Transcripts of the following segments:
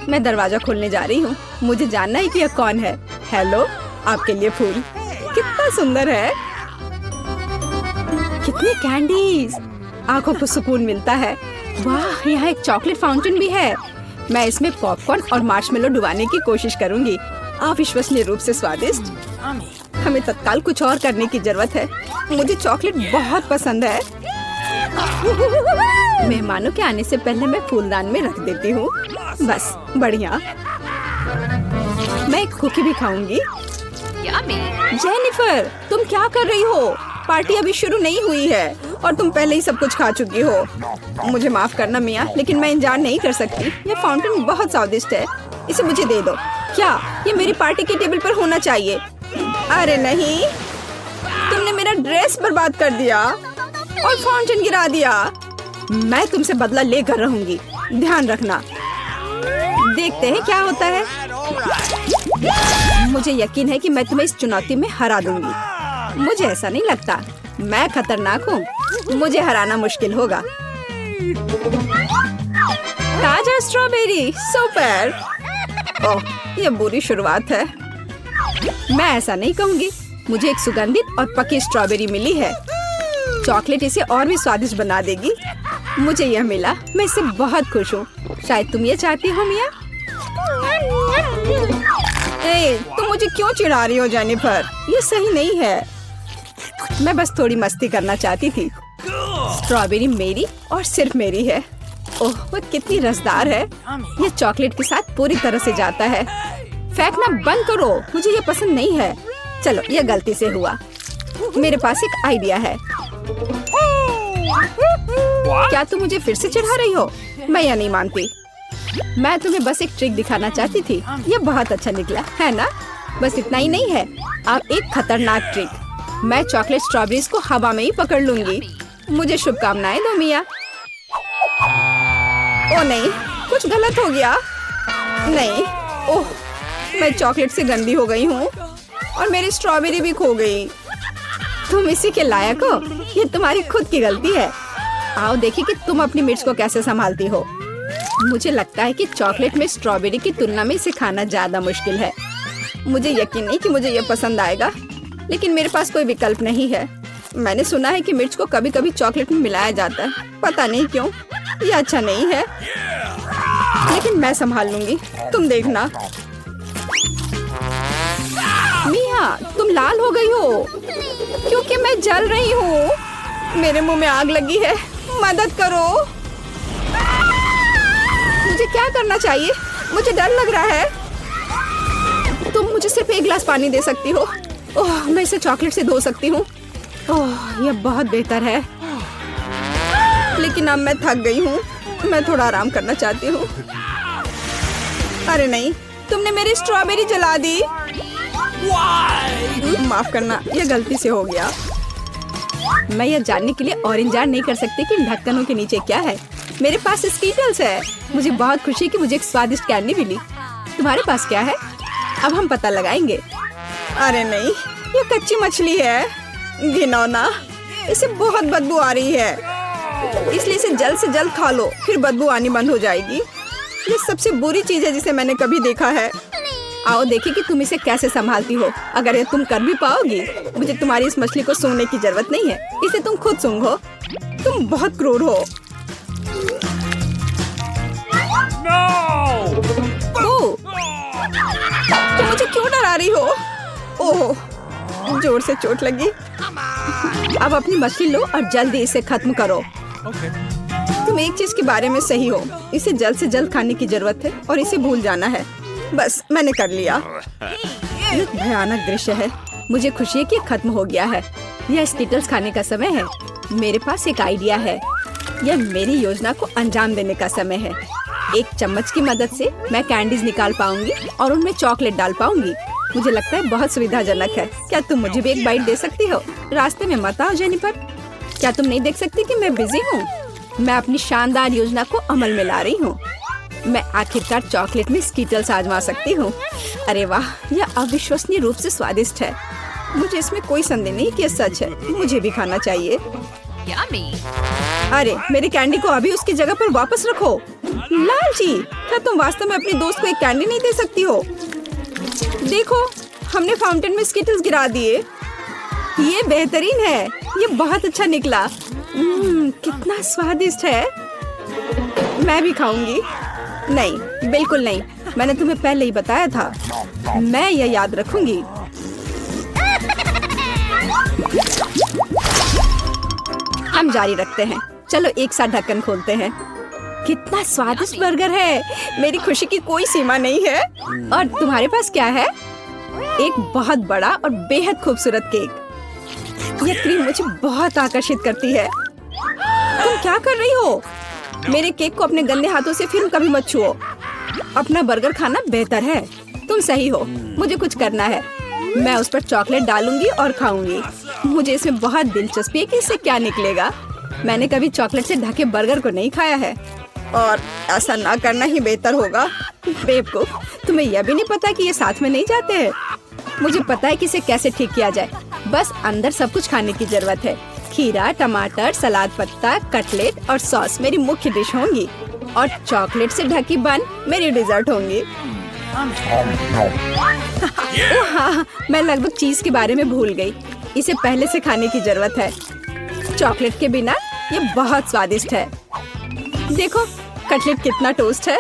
मैं दरवाजा खोलने जा रही हूँ। मुझे जानना है कि यह कौन है। हेलो, आपके लिए फूल। कितना सुंदर है। कितनी कैंडीज, आंखों को सुकून मिलता है। वाह, यहाँ एक चॉकलेट फाउंटेन भी है। मैं इसमें पॉपकॉर्न और मार्शमेलो डुबाने की कोशिश करूंगी। अविश्वसनीय रूप से स्वादिष्ट। हमें तत्काल कुछ और करने की जरूरत है। मुझे चॉकलेट बहुत पसंद है। मेहमानों के आने से पहले मैं फूलदान में रख देती हूँ। बस, बढ़िया। मैं एक कुकी भी खाऊंगी। जेनिफर, तुम क्या कर रही हो? पार्टी अभी शुरू नहीं हुई है और तुम पहले ही सब कुछ खा चुकी हो। मुझे माफ करना मिया, लेकिन मैं इंतजार नहीं कर सकती। ये फाउंटेन बहुत स्वादिष्ट है। इसे मुझे दे दो। क्या ये मेरी पार्टी के टेबल पर होना चाहिए? अरे नहीं, तुमने मेरा ड्रेस बर्बाद कर दिया और फाउंटेन गिरा दिया। मैं तुमसे बदला लेकर रहूंगी, ध्यान रखना। देखते हैं क्या होता है। मुझे यकीन है कि मैं तुम्हें इस चुनौती में हरा दूंगी। मुझे ऐसा नहीं लगता। मैं खतरनाक हूँ। मुझे हराना मुश्किल होगा। ताजा स्ट्रॉबेरी, सुपर। ओह, ये बुरी शुरुआत है। मैं ऐसा नहीं कहूँगी। मुझे एक सुगंधित और पकी स्ट्रॉबेरी मिली है। चॉकलेट इसे और भी स्वादिष्ट बना देगी। मुझे यह मिला, मैं इससे बहुत खुश हूँ। शायद तुम ये चाहती हो मिया। तुम मुझे क्यों चिढ़ा रही हो जेनिफर? ये सही नहीं है। मैं बस थोड़ी मस्ती करना चाहती थी। स्ट्रॉबेरी मेरी और सिर्फ मेरी है। ओह, वो कितनी रसदार है। ये चॉकलेट के साथ पूरी तरह से जाता है। फेंकना बंद करो, मुझे ये पसंद नहीं है। चलो, ये गलती से हुआ। मेरे पास एक आइडिया है। क्या तुम मुझे फिर से चिढ़ा रही हो? मैं यह नहीं मानती। मैं तुम्हें बस एक ट्रिक दिखाना चाहती थी। ये बहुत अच्छा निकला, है ना? बस इतना ही नहीं है, अब एक खतरनाक ट्रिक। मैं चॉकलेट स्ट्रॉबेरीज को हवा में ही पकड़ लूंगी। मुझे शुभकामनाएं दो मिया। ओ नहीं, कुछ गलत हो गया। नहीं, ओह, मैं चॉकलेट से गंदी हो गई हूँ और मेरी स्ट्रॉबेरी भी खो गई। तुम इसी के लायक हो। ये तुम्हारी खुद की गलती है। आओ देखिए कि तुम अपनी मिर्च को कैसे संभालती हो। मुझे लगता है कि चॉकलेट में स्ट्रॉबेरी की तुलना में इसे खाना ज्यादा मुश्किल है। मुझे यकीन नहीं कि मुझे ये पसंद आएगा, लेकिन मेरे पास कोई विकल्प नहीं है। मैंने सुना है कि मिर्च को कभी कभी चॉकलेट में मिलाया जाता है। पता नहीं क्यों। ये अच्छा नहीं है, लेकिन मैं संभाल लूंगी। तुम देखना। मिया, तुम लाल हो गई हो क्योंकि मैं जल रही हूँ। मेरे मुंह में आग लगी है। मदद करो। मुझे क्या करना चाहिए? मुझे डर लग रहा है। तुम मुझे सिर्फ एक गिलास पानी दे सकती हो। ओह, मैं इसे चॉकलेट से धो सकती हूँ। ओह, यह बहुत बेहतर है, लेकिन अब मैं थक गई हूँ। मैं थोड़ा आराम करना चाहती हूँ। अरे नहीं, तुमने मेरी स्ट्रॉबेरी जला दी। माफ करना, यह गलती से हो गया। मैं यह जानने के लिए और इंतजार नहीं कर सकती कि इन ढक्कनों के नीचे क्या है। मेरे पास स्कीटल्स है। मुझे बहुत खुशी कि मुझे एक स्वादिष्ट कैंडी मिली। तुम्हारे पास क्या है? अब हम पता लगाएंगे। अरे नहीं, ये कच्ची मछली है। घिनौना, इसे बहुत बदबू आ रही है, इसलिए इसे जल्द से जल्द खा लो, फिर बदबू आनी बंद हो जाएगी। ये सबसे बुरी चीज है जिसे मैंने कभी देखा है। आओ देखिए कि तुम इसे कैसे संभालती हो। अगर ये तुम कर भी पाओगी, मुझे तुम्हारी इस मछली को सूंघने की जरूरत नहीं है। इसे तुम खुद सूंघो। तुम बहुत क्रूर हो। ओह, तुम मुझे क्यों डरा रही हो? ओह, जोर से चोट लगी। अब अपनी मछली लो और जल्दी इसे खत्म करो। तुम एक चीज के बारे में सही हो। इसे जल्द से जल्द खाने की जरूरत है और इसे भूल जाना है। बस, मैंने कर लिया। ये भयानक दृश्य है। मुझे खुशी है कि खत्म हो गया है। यह स्कीटल्स खाने का समय है। मेरे पास एक आइडिया है। यह मेरी योजना को अंजाम देने का समय है। एक चम्मच की मदद से मैं कैंडीज निकाल पाऊंगी और उनमें चॉकलेट डाल पाऊंगी। मुझे लगता है बहुत सुविधाजनक है। क्या तुम मुझे भी एक बाइट दे सकती हो? रास्ते में मत आओ जेनिफर। क्या तुम नहीं देख सकती कि मैं बिजी हूँ? मैं अपनी शानदार योजना को अमल में ला रही हूँ। मैं आखिरकार चॉकलेट में स्कीटल्स आजमा सकती हूँ। अरे वाह, यह अविश्वसनीय रूप से स्वादिष्ट है। मुझे इसमें कोई संदेह नहीं कि यह सच है। मुझे भी खाना चाहिए। अरे, मेरी कैंडी को अभी उसकी जगह पर वापस रखो। लालची, क्या तुम वास्तव में अपनी दोस्त को एक कैंडी नहीं दे सकती हो? देखो, हमने फाउंटेन में स्किटल्स गिरा दिए। ये बेहतरीन है, ये बहुत अच्छा निकला। कितना स्वादिष्ट है। मैं भी खाऊंगी। नहीं, बिल्कुल नहीं, मैंने तुम्हें पहले ही बताया था। मैं यह याद रखूंगी। हम जारी रखते हैं। चलो एक साथ ढक्कन खोलते हैं। कितना स्वादिष्ट बर्गर है। मेरी खुशी की कोई सीमा नहीं है। और तुम्हारे पास क्या है? एक बहुत बड़ा और बेहद खूबसूरत केक। यह क्रीम मुझे बहुत आकर्षित करती है। तुम क्या कर रही हो? मेरे केक को अपने गंदे हाथों से फिर कभी मत छुओ। अपना बर्गर खाना बेहतर है। तुम सही हो, मुझे कुछ करना है। मैं उस पर चॉकलेट डालूंगी और खाऊंगी। मुझे इसमें बहुत दिलचस्पी है कि इससे क्या निकलेगा। मैंने कभी चॉकलेट से ढके बर्गर को नहीं खाया है और ऐसा ना करना ही बेहतर होगा। बेवकूफ, तुम्हें यह भी नहीं पता कि ये साथ में नहीं जाते हैं। मुझे पता है कि इसे कैसे ठीक किया जाए। बस अंदर सब कुछ खाने की जरूरत है। खीरा, टमाटर, सलाद पत्ता, कटलेट और सॉस मेरी मुख्य डिश होंगी और चॉकलेट से ढकी बन मेरी डिजर्ट होंगी। हाँ, मैं लगभग चीज के बारे में भूल गई। इसे पहले से खाने की जरूरत है। चॉकलेट के बिना ये बहुत स्वादिष्ट है। देखो, कटलेट कितना टोस्ट है।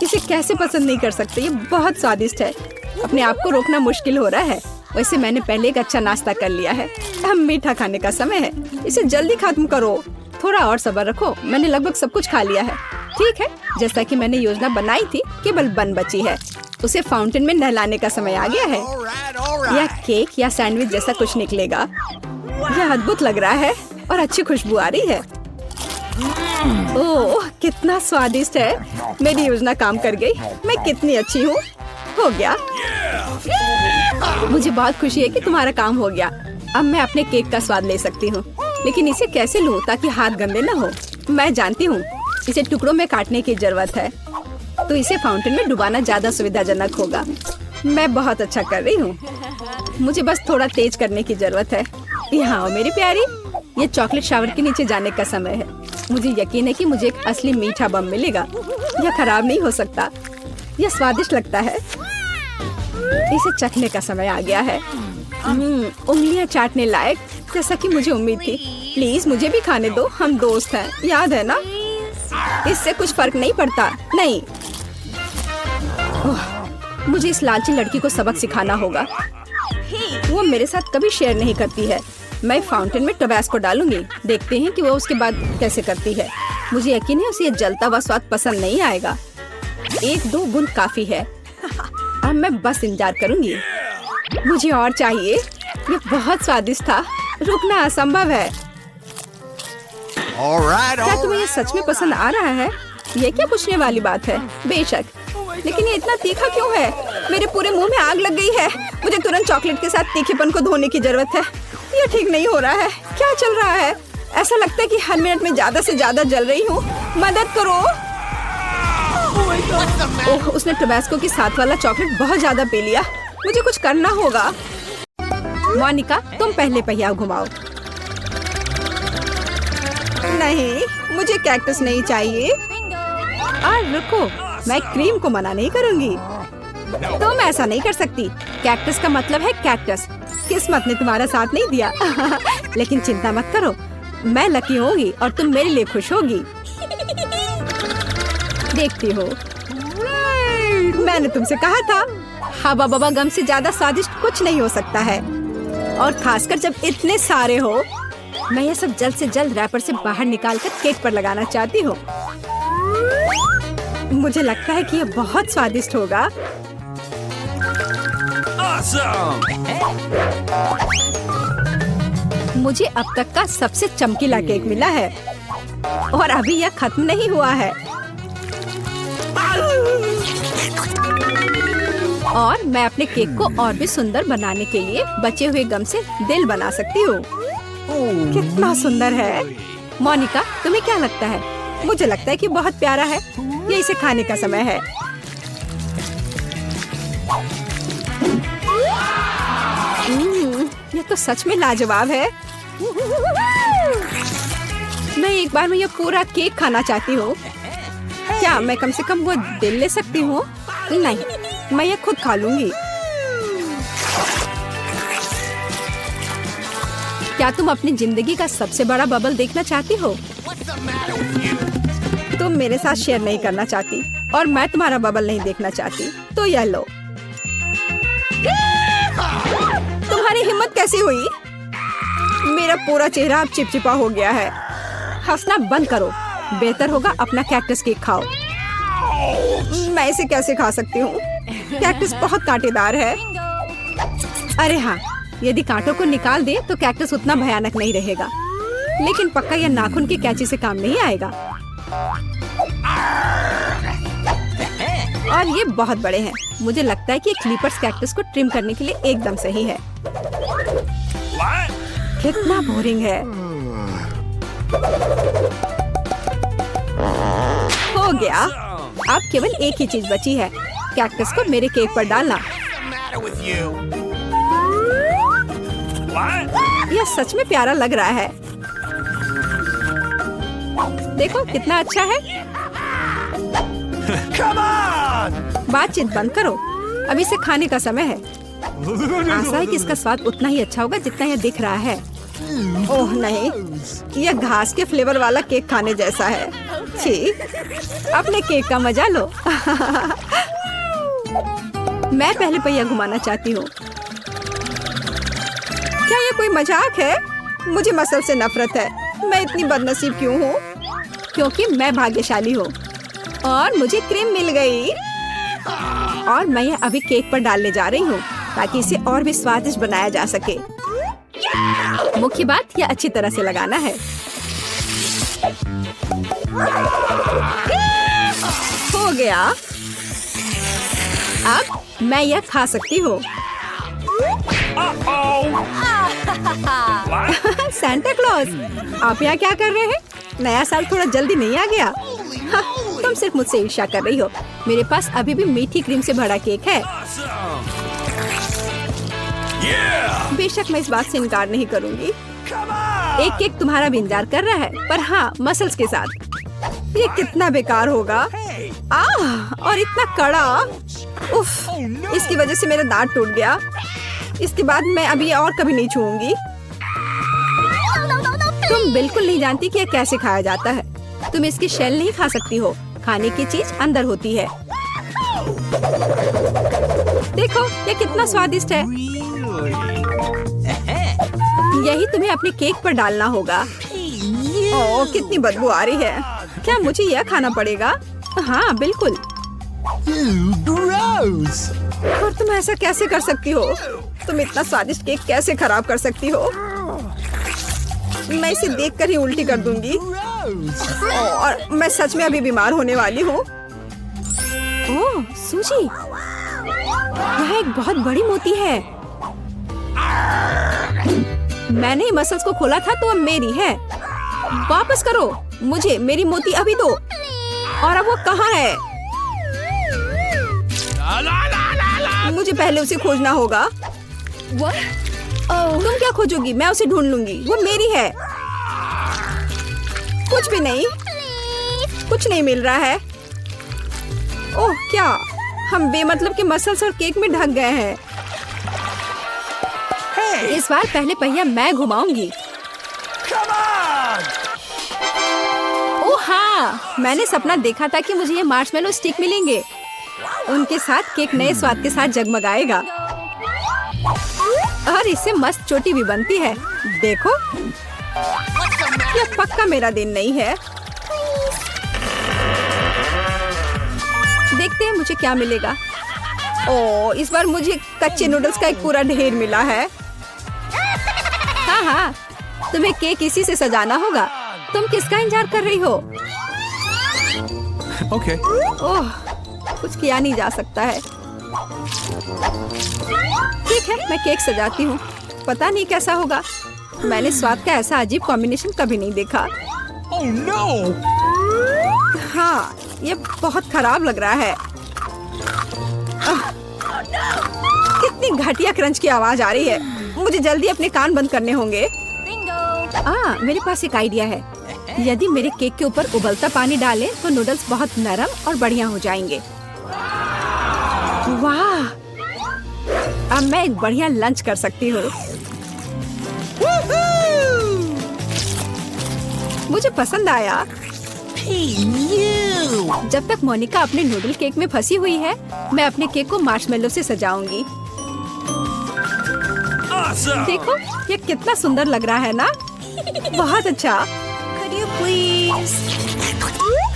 इसे कैसे पसंद नहीं कर सकते, ये बहुत स्वादिष्ट है। अपने आप को रोकना मुश्किल हो रहा है। वैसे मैंने पहले एक अच्छा नाश्ता कर लिया है। अब मीठा खाने का समय है। इसे जल्दी खत्म करो। थोड़ा और सब्र रखो, मैंने लगभग सब कुछ खा लिया है। ठीक है, जैसा कि मैंने योजना बनाई थी, केवल बन बची है। उसे फाउंटेन में नहलाने का समय आ गया है। यह केक या सैंडविच जैसा कुछ निकलेगा। यह अद्भुत लग रहा है और अच्छी खुशबू आ रही है। ओह, कितना स्वादिष्ट है। मेरी योजना काम कर गई। मैं कितनी अच्छी हूँ। हो गया। मुझे बहुत खुशी है कि तुम्हारा काम हो गया। अब मैं अपने केक का स्वाद ले सकती हूँ, लेकिन इसे कैसे लूँ ताकि हाथ गंदे न हो? मैं जानती हूँ, इसे टुकड़ों में काटने की जरूरत है, तो इसे फाउंटेन में डुबाना ज्यादा सुविधाजनक होगा। मैं बहुत अच्छा कर रही हूँ। मुझे बस थोड़ा तेज करने की जरूरत है। यहाँ आओ मेरी प्यारी। ये चॉकलेट शावर के नीचे जाने का समय है। मुझे यकीन है कि मुझे एक असली मीठा बम मिलेगा। यह खराब नहीं हो सकता। यह स्वादिष्ट लगता है। इसे चखने का समय आ गया है। उंगलियां चाटने लायक, जैसा कि मुझे उम्मीद थी। प्लीज मुझे भी खाने दो, हम दोस्त हैं, याद है ना? इससे कुछ फर्क नहीं पड़ता। नहीं, मुझे इस लालची लड़की को सबक सिखाना होगा। वो मेरे साथ कभी शेयर नहीं करती है। मैं फाउंटेन में टबैस्को डालूंगी। देखते हैं कि वो उसके बाद कैसे करती है। मुझे यकीन है उसे ये जलता हुआ स्वाद पसंद नहीं आएगा। 1-2 बूंद काफी है। अब मैं बस इंतजार करूंगी। मुझे और चाहिए। ये बहुत स्वादिष्ट था। रुकना असंभव है। क्या तुम्हें ये सच में पसंद आ रहा है? ये क्या पूछने वाली बात है? बेशक, लेकिन ये इतना तीखा क्यों है? मेरे पूरे मुंह में आग लग गई है। मुझे तुरंत चॉकलेट के साथ तीखेपन को धोने की जरूरत है। ये ठीक नहीं हो रहा है। क्या चल रहा है? ऐसा लगता है कि हर मिनट में ज्यादा से ज्यादा जल रही हूँ। मदद करो। ओह, उसने टबैस्को के साथ वाला चॉकलेट बहुत ज्यादा पी लिया। मुझे कुछ करना होगा। मोनिका, तुम पहले पहिया घुमाओ। नहीं, मुझे कैक्टस नहीं चाहिए। रुको, मैं क्रीम को मना नहीं करूंगी। तुम ऐसा नहीं कर सकती। कैक्टस का मतलब है कैक्टस। किस्मत ने तुम्हारा साथ नहीं दिया। लेकिन चिंता मत करो, मैं लकी होगी और तुम मेरे लिए खुश होगी। देखती हो, मैंने तुमसे कहा था। हवा बबा गम से ज्यादा स्वादिष्ट कुछ नहीं हो सकता है, और खासकर जब इतने सारे हो। मैं ये सब जल्द से जल्द रैपर से बाहर निकालकर केक पर लगाना चाहती हूँ। मुझे लगता है कि ये बहुत स्वादिष्ट होगा। मुझे अब तक का सबसे चमकीला केक मिला है और अभी यह खत्म नहीं हुआ है। और मैं अपने केक को और भी सुंदर बनाने के लिए बचे हुए गम से दिल बना सकती हूँ। कितना सुंदर है। मोनिका, तुम्हें क्या लगता है? मुझे लगता है कि बहुत प्यारा है। ये इसे खाने का समय है। ये तो सच में लाजवाब है। मैं एक बार में ये पूरा केक खाना चाहती हूँ। क्या मैं कम से कम वो दिल ले सकती हूँ? नहीं, मैं ये खुद खा लूंगी। क्या तुम अपनी जिंदगी का सबसे बड़ा बबल देखना चाहती हो? तुम मेरे साथ शेयर नहीं करना चाहती और मैं तुम्हारा बबल नहीं देखना चाहती, तो यह लो। तुम्हारी हिम्मत कैसी हुई? मेरा पूरा चेहरा अब चिपचिपा हो गया है। हंसना बंद करो। बेहतर होगा अपना कैक्टस केक खाओ। मैं इसे कैसे खा सकती हूँ? कैक्टस बहुत कांटेदार है। अरे हाँ, यदि कांटों को निकाल दे तो कैक्टस उतना भयानक नहीं रहेगा, लेकिन पक्का यह नाखून की कैंची से काम नहीं आएगा। और ये बहुत बड़े हैं। मुझे लगता है कि क्लिपर्स कैक्टस को ट्रिम करने के लिए एकदम सही है। कितना बोरिंग है। हो गया। अब केवल एक ही चीज बची है, कैक्टस को मेरे केक पर डालना। यह सच में प्यारा लग रहा है। देखो कितना अच्छा है। बातचीत बंद करो, अब इसे खाने का समय है। आशा है कि इसका स्वाद उतना ही अच्छा होगा जितना यह दिख रहा है। ओह नहीं, यह घास के फ्लेवर वाला केक खाने जैसा है। छी, अपने केक का मजा लो। मैं पहले पहिया घुमाना चाहती हूँ। क्या ये कोई मजाक है? मुझे मसल से नफरत है। मैं इतनी बदनसीब क्यों हूँ? क्योंकि मैं भाग्यशाली हूँ और मुझे क्रीम मिल गई। और मैं यह अभी केक पर डालने जा रही हूँ ताकि इसे और भी स्वादिष्ट बनाया जा सके। मुख्य बात यह अच्छी तरह से लगाना है। हो गया। अब मैं यह खा सकती हूँ। सांता क्लॉज, आप यहाँ क्या कर रहे हैं? नया साल थोड़ा जल्दी नहीं आ गया? हाँ, तुम सिर्फ मुझसे ईर्ष्या कर रही हो। मेरे पास अभी भी मीठी क्रीम से भरा केक है। बेशक मैं इस बात से इनकार नहीं करूंगी। एक केक तुम्हारा भी इंतजार कर रहा है, पर हाँ, मसल्स के साथ। ये कितना बेकार होगा। और इतना कड़ा। उफ, इसकी वजह से मेरा दांत टूट गया। इसके बाद मैं अभी और कभी नहीं छूऊंगी। तुम बिल्कुल नहीं जानती कि यह कैसे खाया जाता है। तुम इसकी शेल नहीं खा सकती हो। खाने की चीज अंदर होती है। देखो यह कितना स्वादिष्ट है। यही तुम्हें अपने केक पर डालना होगा। ओह, कितनी बदबू आ रही है। क्या मुझे यह खाना पड़ेगा? हाँ बिल्कुल। और तुम ऐसा कैसे कर सकती हो? तुम इतना स्वादिष्ट केक कैसे खराब कर सकती हो? मैं इसे देखकर ही उल्टी कर दूंगी। और मैं सच में अभी बीमार होने वाली हूँ। ओह सूजी, यह एक बहुत बड़ी मोती है। मैंने मसल्स को खोला था तो अब मेरी है। वापस करो मुझे मेरी मोती अभी दो। और अब वो कहाँ है? मुझे पहले उसे खोजना होगा। तुम क्या खोजोगी? मैं उसे ढूंढ लूंगी। वो मेरी है। कुछ भी नहीं, कुछ नहीं मिल रहा है। ओह क्या, हम बेमतलब के मसल्स और केक में ढक गए हैं। इस बार पहले पहिया मैं घुमाऊंगी। ओह हाँ, मैंने सपना देखा था कि मुझे ये मार्शमेलो स्टिक मिलेंगे। उनके साथ केक नए स्वाद के साथ जगमगाएगा और इससे मस्त चोटी भी बनती है। देखो, यह पक्का मेरा दिन नहीं है। देखते हैं मुझे क्या मिलेगा। ओह, इस बार मुझे कच्चे नूडल्स का एक पूरा ढेर मिला है। हाँ हाँ, तुम्हें केक इसी से सजाना होगा। तुम किसका इंतजार कर रही हो? Okay. ओह, कुछ किया नहीं जा सकता है। ठीक है, मैं केक सजाती हूँ। पता नहीं कैसा होगा। मैंने स्वाद का ऐसा अजीब कॉम्बिनेशन कभी नहीं देखा। Oh no! हाँ, ये बहुत खराब लग रहा है। कितनी घटिया क्रंच की आवाज आ रही है। मुझे जल्दी अपने कान बंद करने होंगे। मेरे पास एक आइडिया है। यदि मेरे केक के ऊपर उबलता पानी डालें तो नूडल्स बहुत नरम और बढ़िया हो जाएंगे। वाह! अब मैं एक बढ़िया लंच कर सकती हूँ। मुझे पसंद आया। जब तक मोनिका अपने नूडल केक में फंसी हुई है, मैं अपने केक को मार्शमेलो से सजाऊंगी। देखो, ये कितना सुंदर लग रहा है ना? बहुत अच्छा।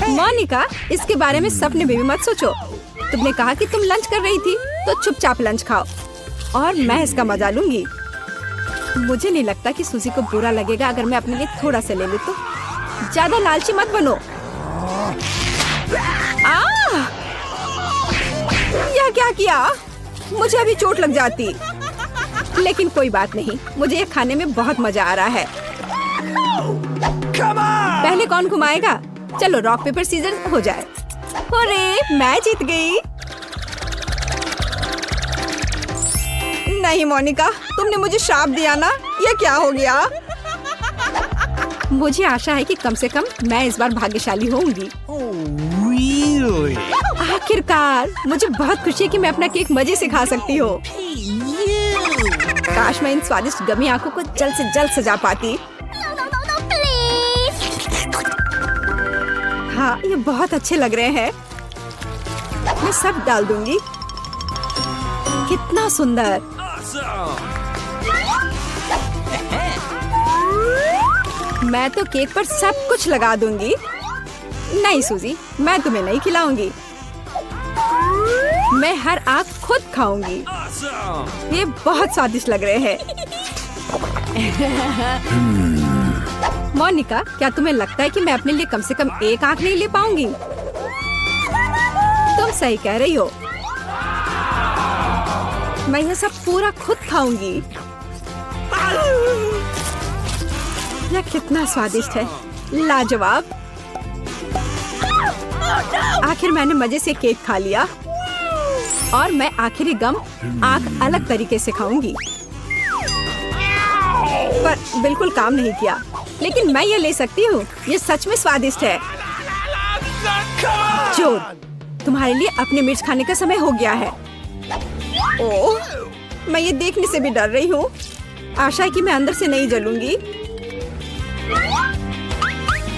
मोनिका, इसके बारे में सपने में भी मत सोचो। तुमने कहा कि तुम लंच कर रही थी, तो चुपचाप लंच खाओ और मैं इसका मजा लूंगी। मुझे नहीं लगता कि सूजी को बुरा लगेगा अगर मैं अपने लिए थोड़ा सा ले लूं तो। ज्यादा लालची मत बनो। यह क्या किया? मुझे अभी चोट लग जाती। लेकिन कोई बात नहीं, मुझे ये खाने में बहुत मजा आ रहा है। पहले कौन घुमाएगा? चलो रॉक पेपर सीजर हो जाए। अरे मैं जीत गई। नहीं मोनिका, तुमने मुझे श्राप दिया ना? ये क्या हो गया? मुझे आशा है कि कम से कम मैं इस बार भाग्यशाली होंगी। आखिरकार, मुझे बहुत खुशी है कि मैं अपना केक मजे से खा सकती हूँ। काश मैं इन स्वादिष्ट गमी आंखों को जल्द से जल्द सजा पाती। हाँ, ये बहुत अच्छे लग रहे हैं। मैं सब डाल दूंगी। कितना सुंदर। मैं तो केक पर सब कुछ लगा दूंगी। नहीं सूजी, मैं तुम्हें नहीं खिलाऊंगी। मैं हर आंख खुद खाऊंगी। ये बहुत स्वादिष्ट लग रहे हैं। मोनिका, क्या तुम्हें लगता है कि मैं अपने लिए कम से कम एक आंख नहीं ले पाऊंगी? तुम सही कह रही हो। मैं यह सब पूरा खुद खाऊंगी। यह कितना स्वादिष्ट है, लाजवाब। आखिर मैंने मजे से केक खा लिया और मैं आखिरी गम आंख अलग तरीके से खाऊंगी। पर बिल्कुल काम नहीं किया। लेकिन मैं ये ले सकती हूँ। ये सच में स्वादिष्ट है। चोर, तुम्हारे लिए अपने मिर्च खाने का समय हो गया है। ओह, मैं ये देखने से भी डर रही हूँ। आशा है कि मैं अंदर से नहीं जलूंगी।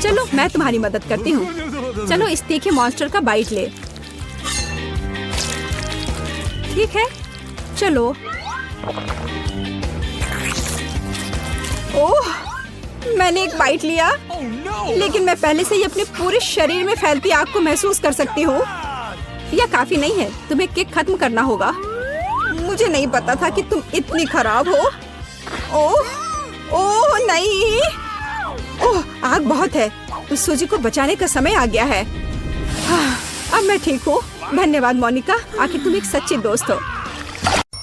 चलो मैं तुम्हारी मदद करती हूँ। चलो इस तीखे मॉन्स्टर का बाइट ले। ठीक है, चलो। ओह, मैंने एक बाइट लिया, लेकिन मैं पहले से ही अपने पूरे शरीर में फैलती आग को महसूस कर सकती हूँ। यह काफी नहीं है, तुम्हें केक खत्म करना होगा। मुझे नहीं पता था कि तुम इतनी खराब हो। ओह, ओह नहीं। ओह, आग बहुत है। उस सूजी को बचाने का समय आ गया है। अब मैं ठीक हूँ। धन्यवाद मोनिका, आखिर तुम एक सच्ची दोस्त हो।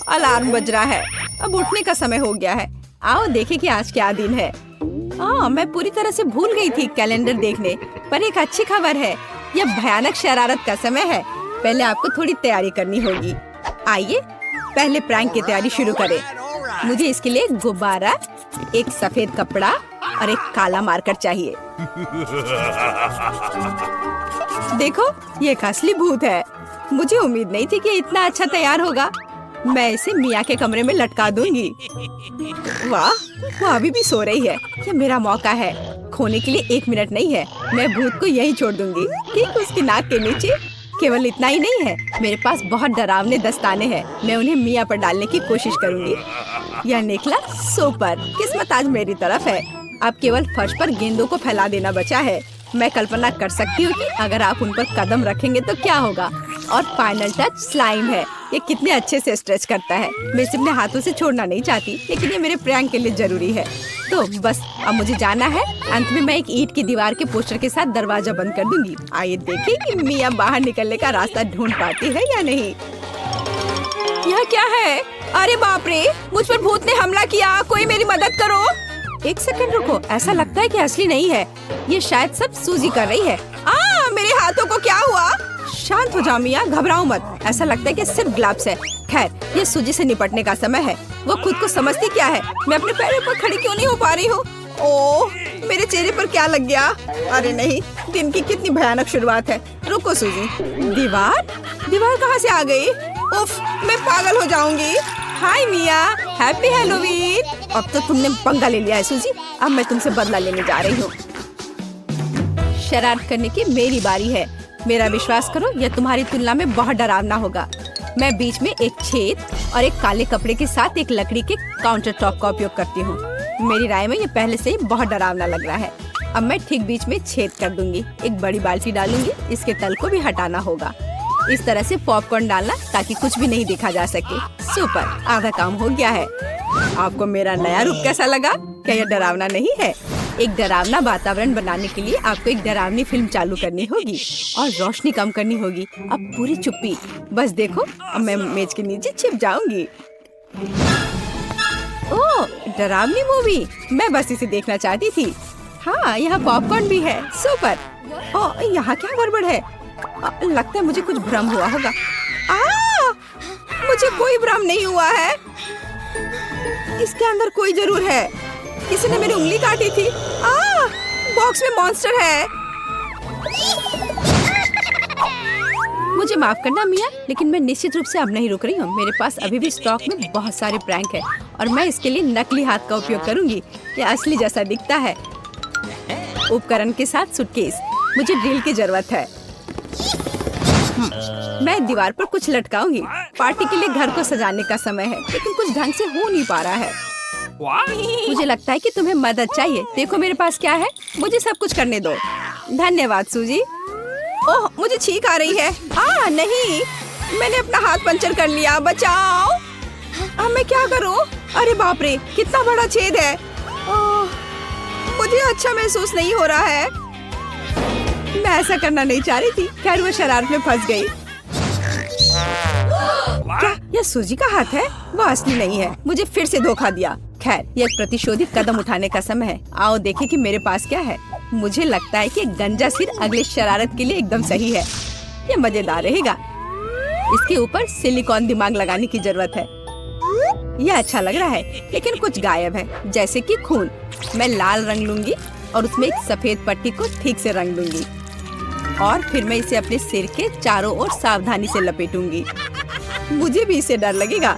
अलार्म बज रहा है, अब उठने का समय हो गया है। आओ देखें कि आज क्या दिन है। मैं पूरी तरह से भूल गई थी कैलेंडर देखने। पर एक अच्छी खबर है, यह भयानक शरारत का समय है। पहले आपको थोड़ी तैयारी करनी होगी। आइए पहले प्रैंक की तैयारी शुरू करें। मुझे इसके लिए गुब्बारा, एक सफेद कपड़ा और एक काला मार्कर चाहिए। देखो, ये एक असली भूत है। मुझे उम्मीद नहीं थी कि इतना अच्छा तैयार होगा। मैं इसे मिया के कमरे में लटका दूंगी। वाह, वो अभी भी सो रही है। ये मेरा मौका है। खोने के लिए 1 मिनट नहीं है। मैं भूत को यहीं छोड़ दूंगी, ठीक उसकी नाक के नीचे। केवल इतना ही नहीं है, मेरे पास बहुत डरावने दस्ताने हैं। मैं उन्हें मिया पर डालने की कोशिश करूंगी। यह निकला सुपर। किस्मत आज मेरी तरफ है। अब केवल फर्श पर गेंदों को फैला देना बचा है। मैं कल्पना कर सकती हूँ कि अगर आप उन पर कदम रखेंगे तो क्या होगा। और फाइनल टच स्लाइम है। ये कितने अच्छे से स्ट्रेच करता है। मैं इसे अपने हाथों से छोड़ना नहीं चाहती, लेकिन ये मेरे प्रैंक के लिए जरूरी है। तो बस अब मुझे जाना है। अंत में मैं एक ईंट की दीवार के पोस्टर के साथ दरवाजा बंद कर दूंगी। आइए देखें कि मिया बाहर निकलने का रास्ता ढूंढ पाती है या नहीं। यह क्या है? अरे बाप रे, मुझ पर भूत ने हमला किया। कोई मेरी मदद करो। 1 सेकंड रुको, ऐसा लगता है कि असली नहीं है। ये शायद सब सूजी कर रही है। मेरे हाथों को क्या हुआ? शांत हो जाओ मिया, घबराओ मत। ऐसा लगता है कि सिर्फ ग्लव्स है। खैर, ये सूजी से निपटने का समय है। वो खुद को समझती क्या है? मैं अपने पैरों पर खड़ी क्यों नहीं हो पा रही हूँ? ओह, मेरे चेहरे पर क्या लग गया? अरे नहीं, दिन की कितनी भयानक शुरुआत है। रुको सूजी। दीवार कहाँ से आ गई? उफ, मैं पागल हो जाऊंगी। हाय मिया, हैप्पी हैलोवीन। अब तो तुमने पंगा ले लिया है सूजी, अब मैं तुमसे बदला लेने जा रही हूँ। शरारत करने की मेरी बारी है। मेरा विश्वास करो, यह तुम्हारी तुलना में बहुत डरावना होगा। मैं बीच में एक छेद और एक काले कपड़े के साथ एक लकड़ी के काउंटर टॉप का उपयोग करती हूँ। मेरी राय में ये पहले से ही बहुत डरावना लग रहा है। अब मैं ठीक बीच में छेद कर दूंगी। एक बड़ी बाल्टी डालूंगी, इसके तल को भी हटाना होगा। इस तरह से पॉपकॉर्न डालना ताकि कुछ भी नहीं देखा जा सके। सुपर, आधा काम हो गया है। आपको मेरा नया रूप कैसा लगा? क्या यह डरावना नहीं है? एक डरावना वातावरण बनाने के लिए आपको एक डरावनी फिल्म चालू करनी होगी और रोशनी कम करनी होगी। अब पूरी चुप्पी। बस देखो, अब मैं मेज के नीचे छिप जाऊंगी। ओह, डरावनी मूवी। मैं बस इसे देखना चाहती थी। हाँ, यहाँ पॉपकॉर्न भी है। सुपर। ओह, यहाँ क्या गड़बड़ है? लगता है मुझे कुछ भ्रम हुआ होगा। मुझे कोई भ्रम नहीं हुआ है। इसके अंदर कोई जरूर है। किसी ने मेरी उंगली काटी थी। बॉक्स में मॉन्स्टर है। मुझे माफ करना मिया, लेकिन मैं निश्चित रूप से अब नहीं रुक रही हूँ। मेरे पास अभी भी स्टॉक में बहुत सारे प्रैंक है और मैं इसके लिए नकली हाथ का उपयोग करूंगी। यह असली जैसा दिखता है। उपकरण के साथ सूटकेस। मुझे ड्रिल की जरूरत है। मैं दीवार पर कुछ लटकाऊंगी। पार्टी के लिए घर को सजाने का समय है, लेकिन कुछ ढंग से हो नहीं पा रहा है। मुझे लगता है कि तुम्हें मदद चाहिए। देखो मेरे पास क्या है, मुझे सब कुछ करने दो। धन्यवाद सूजी। ओह, मुझे छींक आ रही है। नहीं, मैंने अपना हाथ पंचर कर लिया। बचाओ। अब मैं क्या करूं? अरे बाप रे, कितना बड़ा छेद है। मुझे अच्छा महसूस नहीं हो रहा है। मैं ऐसा करना नहीं चाह रही थी। खैर, वो शरारत में फंस गई। क्या यह सूजी का हाथ है? वो असली नहीं है। मुझे फिर से धोखा दिया। खैर, यह एक कदम उठाने का समय है। आओ देखें कि मेरे पास क्या है। मुझे लगता है कि गंजा सिर अगले शरारत के लिए एकदम सही है। यह मजेदार रहेगा। इसके ऊपर सिलिकॉन दिमाग लगाने की जरूरत है। यह अच्छा लग रहा है, लेकिन कुछ गायब है, जैसे कि खून। मैं लाल रंग लूंगी और उसमें एक सफेद पट्टी को ठीक से रंग दूंगी और फिर मैं इसे अपने सिर के चारों ओर सावधानी से लपेटूंगी। मुझे भी इससे डर लगेगा।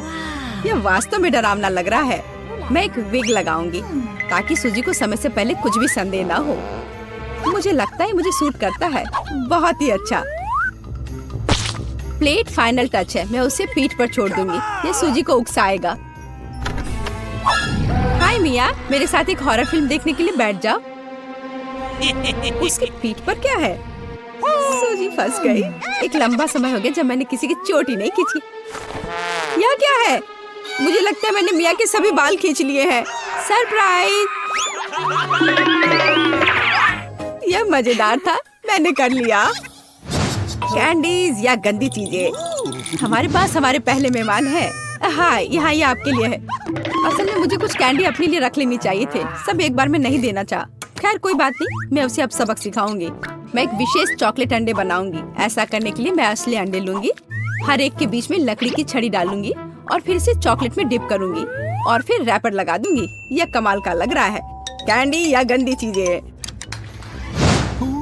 यह वास्तव में डरावना लग रहा है। मैं एक विग लगाऊंगी ताकि सूजी को समय से पहले कुछ भी संदेह ना हो। मुझे लगता है मुझे सूट करता है। बहुत ही अच्छा। प्लेट फाइनल टच है। मैं उसे पीठ पर छोड़ दूंगी। ये सूजी को उकसाएगा। हाय मिया, मेरे साथ एक हॉरर फिल्म देखने के लिए बैठ जाओ। उसकी पीठ पर क्या है? सूजी फंस गई। एक लंबा समय हो गया जब मैंने किसी की चोटी नहीं खींची। यह क्या है? मुझे लगता है मैंने मिया के सभी बाल खींच लिए हैं। सरप्राइज! यह मजेदार था। मैंने कर लिया। कैंडीज या गंदी चीजें। हमारे पास हमारे पहले मेहमान हैं। हाँ, यहाँ ये आपके लिए है। असल में मुझे कुछ कैंडी अपने लिए रख लेनी चाहिए थे। सब एक बार में नहीं देना चाहा। खैर कोई बात नहीं, मैं उसे अब सबक सिखाऊंगी। मैं एक विशेष चॉकलेट अंडे बनाऊंगी। ऐसा करने के लिए मैं असली अंडे लूंगी, हर एक के बीच में लकड़ी की छड़ी डालूंगी और फिर इसे चॉकलेट में डिप करूंगी और फिर रैपर लगा दूंगी। यह कमाल का लग रहा है। कैंडी या गंदी चीजें।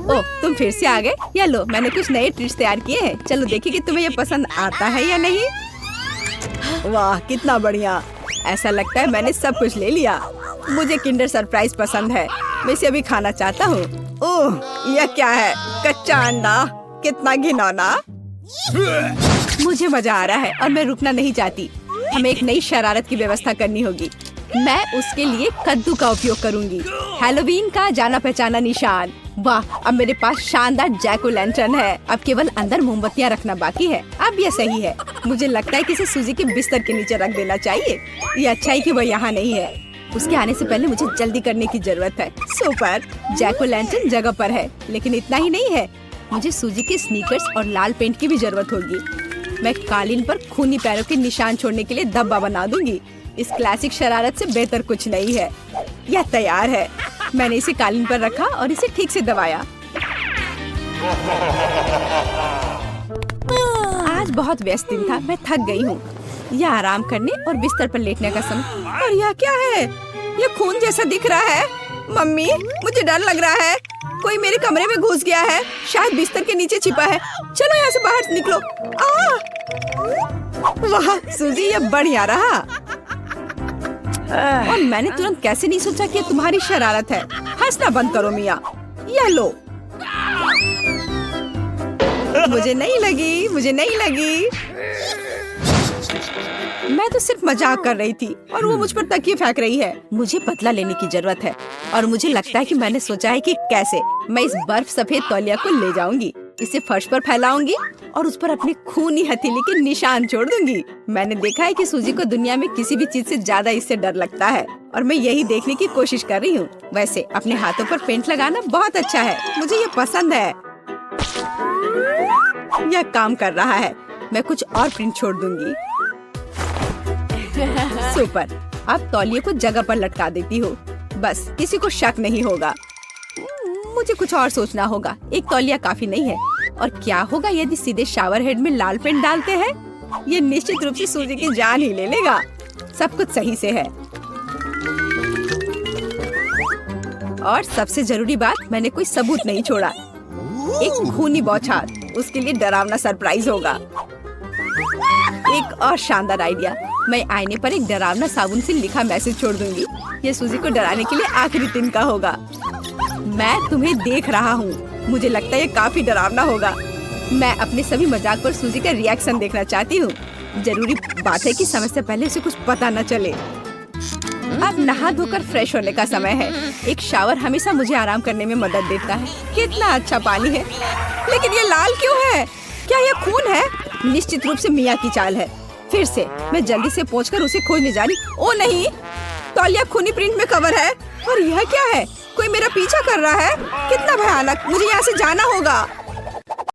ओह, तुम फिर से आ गए। या लो, मैंने कुछ नए ट्रिक्स तैयार किए हैं। चलो देखिए कि तुम्हें ये पसंद आता है या नहीं। वाह, कितना बढ़िया। ऐसा लगता है मैंने सब कुछ ले लिया। मुझे किंडर सरप्राइज पसंद है। मैं इसे अभी खाना चाहता हूँ। ओह, यह क्या है? कच्चा अंडा। कितना घिनौना। मुझे मजा आ रहा है और मैं रुकना नहीं चाहती। हमें एक नई शरारत की व्यवस्था करनी होगी। मैं उसके लिए कद्दू का उपयोग करूंगी। हैलोवीन का जाना पहचाना निशान। वाह, अब मेरे पास शानदार जैक ओ लैंटर्न है। अब केवल अंदर मोमबत्तियां रखना बाकी है। अब यह सही है। मुझे लगता है कि इसे सूजी के बिस्तर के नीचे रख देना चाहिए। ये अच्छा है कि वह यहाँ नहीं है। उसके आने से पहले मुझे जल्दी करने की जरूरत है। सुपर, जैक ओ लैंटर्न जगह पर है, लेकिन इतना ही नहीं है। मुझे सूजी के स्नीकर्स और लाल पेंट की भी जरूरत होगी। मैं कालीन पर खूनी पैरों के निशान छोड़ने के लिए धब्बा बना दूंगी। इस क्लासिक शरारत से बेहतर कुछ नहीं है। यह तैयार है। मैंने इसे कालीन पर रखा और इसे ठीक से दबाया। आज बहुत व्यस्त दिन था। मैं थक गई हूँ। यह आराम करने और बिस्तर पर लेटने का समय। और यह क्या है? यह खून जैसा दिख रहा है। मम्मी मुझे डर लग रहा है, कोई मेरे कमरे में घुस गया है, शायद बिस्तर के नीचे छिपा है। चलो यहाँ से बाहर निकलो। वाह सूजी, ये बढ़िया रहा। और मैंने तुरंत कैसे नहीं सोचा कि ये तुम्हारी शरारत है। हंसना बंद करो मिया। यह लो। मुझे नहीं लगी। मैं तो सिर्फ मजाक कर रही थी और वो मुझ पर तकिए फेंक रही है। मुझे बदला लेने की जरूरत है और मुझे लगता है कि मैंने सोचा है कि कैसे मैं इस बर्फ सफेद तौलिया को ले जाऊंगी, इसे फर्श पर फैलाऊंगी और उस पर अपने खूनी हथेली के निशान छोड़ दूंगी। मैंने देखा है कि सूजी को दुनिया में किसी भी चीज से ज्यादा इससे डर लगता है और मैं यही देखने की कोशिश कर रही हूँ। वैसे अपने हाथों पर पेंट लगाना बहुत अच्छा है, मुझे ये पसंद है। यह काम कर रहा है। मैं कुछ और प्रिंट छोड़ दूंगी। सुपर। अब तौलिए को जगह पर लटका देती हूँ, बस किसी को शक नहीं होगा। मुझे कुछ और सोचना होगा, एक तौलिया काफी नहीं है। और क्या होगा यदि सीधे शावर हेड में लाल पेंट डालते हैं? ये निश्चित रूप से सूजी की जान ही ले लेगा। सब कुछ सही से है। और सबसे जरूरी बात, मैंने कोई सबूत नहीं छोड़ा। एक खूनी बौछार, उसके लिए डरावना सरप्राइज होगा। एक और शानदार आइडिया, मैं आईने पर एक डरावना साबुन से लिखा मैसेज छोड़ दूंगी। ये सूजी को डराने के लिए आखिरी दिन का होगा। मैं तुम्हें देख रहा हूँ। मुझे लगता है ये काफी डरावना होगा। मैं अपने सभी मजाक पर सूजी का रिएक्शन देखना चाहती हूँ। जरूरी बात है कि समय से पहले उसे कुछ पता न चले। अब नहा धोकर फ्रेश होने का समय है। एक शावर हमेशा मुझे आराम करने में मदद देता है। कितना अच्छा पानी है, लेकिन ये लाल क्यों है? क्या ये खून है? निश्चित रूप से मिया की चाल है। फिर से मैं जल्दी से पहुंचकर उसे खोजने जा रही। ओ नहीं, तौलिया खूनी प्रिंट में कवर है। और यह क्या है? कोई मेरा पीछा कर रहा है। कितना भयानक, मुझे यहाँ से जाना होगा।